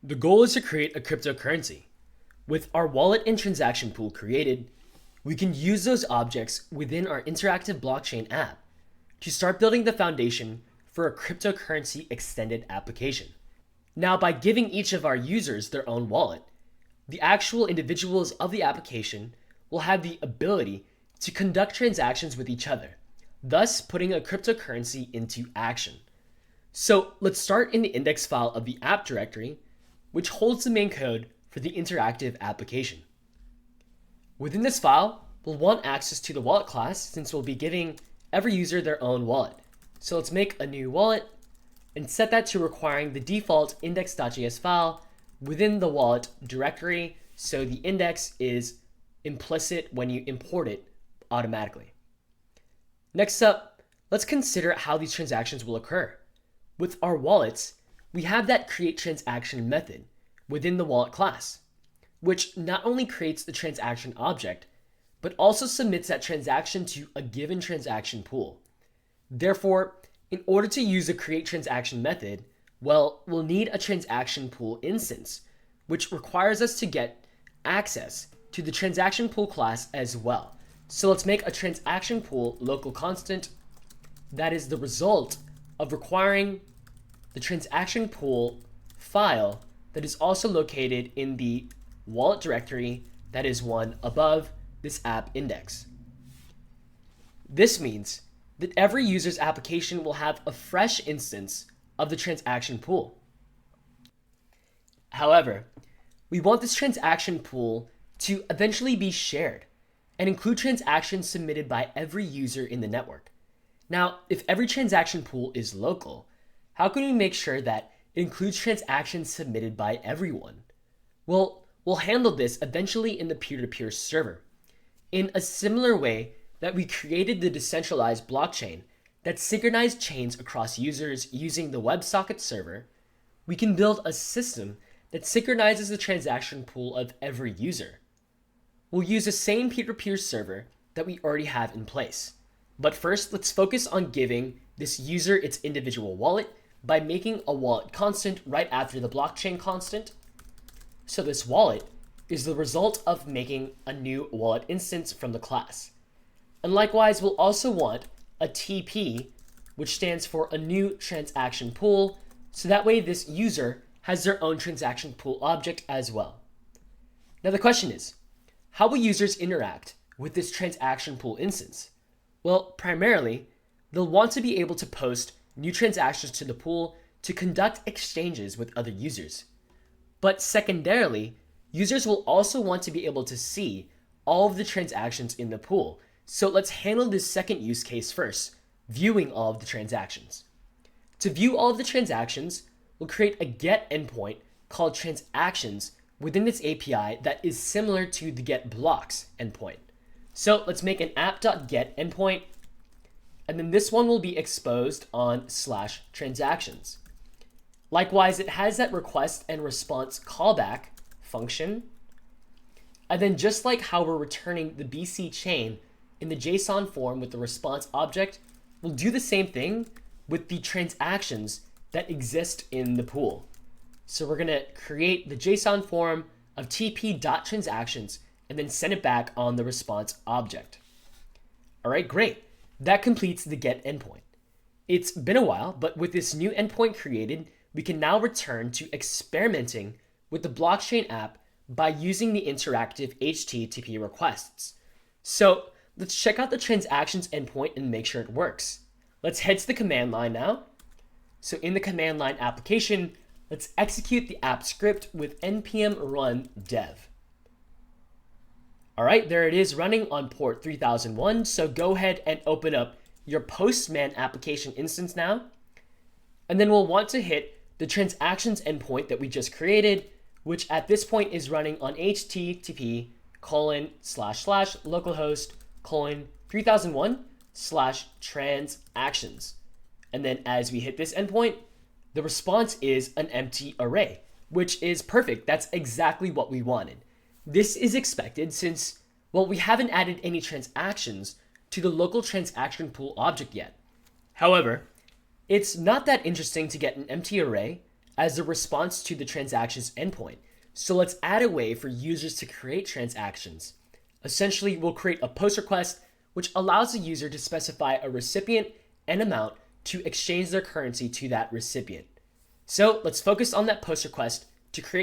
The goal is to create a cryptocurrency. With our wallet and transaction pool created, we can use those objects within our interactive blockchain app to start building the foundation for a cryptocurrency extended application. Now, by giving each of our users their own wallet, the actual individuals of the application will have the ability to conduct transactions with each other, thus putting a cryptocurrency into action. So let's start in the index file of the app directory, which holds the main code for the interactive application. Within this file, we'll want access to the wallet class since we'll be giving every user their own wallet. So let's make a new wallet and set that to requiring the default index.js file within the wallet directory, so the index is implicit when you import it automatically. Next up, let's consider how these transactions will occur. With our wallets, we have that create transaction method within the wallet class, which not only creates the transaction object, but also submits that transaction to a given transaction pool. Therefore, in order to use the create transaction method, well, we'll need a transaction pool instance, which requires us to get access to the transaction pool class as well. So let's make a transaction pool local constant that is the result of requiring the transaction pool file that is also located in the wallet directory that is one above this app index. This means that every user's application will have a fresh instance of the transaction pool. However, we want this transaction pool to eventually be shared and include transactions submitted by every user in the network. Now, if every transaction pool is local, how can we make sure that it includes transactions submitted by everyone? Well, we'll handle this eventually in the peer-to-peer server, in a similar way that we created the decentralized blockchain that synchronized chains across users using the WebSocket server. We can build a system that synchronizes the transaction pool of every user. We'll use the same peer-to-peer server that we already have in place. But first, let's focus on giving this user its individual wallet by making a wallet constant right after the blockchain constant. So this wallet is the result of making a new wallet instance from the class. And likewise, we'll also want a TP, which stands for a new transaction pool, so that way this user has their own transaction pool object as well. Now the question is, how will users interact with this transaction pool instance? Well, primarily, they'll want to be able to post new transactions to the pool to conduct exchanges with other users. But secondarily, users will also want to be able to see all of the transactions in the pool. So let's handle this second use case first, viewing all of the transactions. To view all of the transactions, we'll create a get endpoint called transactions within this API that is similar to the get blocks endpoint. So let's make an app.get endpoint, and then this one will be exposed on /transactions. Likewise, it has that request and response callback function. And then just like how we're returning the BC chain in the JSON form with the response object, we'll do the same thing with the transactions that exist in the pool. So we're gonna create the JSON form of tp.transactions and then send it back on the response object. All right, great. That completes the get endpoint. It's been a while, but with this new endpoint created, we can now return to experimenting with the blockchain app by using the interactive HTTP requests. So let's check out the transactions endpoint and make sure it works. Let's head to the command line now. So in the command line application, let's execute the app script with npm run dev. All right, there it is running on port 3001. So go ahead and open up your Postman application instance now. And then we'll want to hit the transactions endpoint that we just created, which at this point is running on http://localhost:3001/transactions. And then as we hit this endpoint, the response is an empty array, which is perfect. That's exactly what we wanted. This is expected since, well, we haven't added any transactions to the local transaction pool object yet. However, it's not that interesting to get an empty array as a response to the transaction's endpoint. So let's add a way for users to create transactions. Essentially, we'll create a POST request, which allows the user to specify a recipient and amount to exchange their currency to that recipient. So let's focus on that POST request to create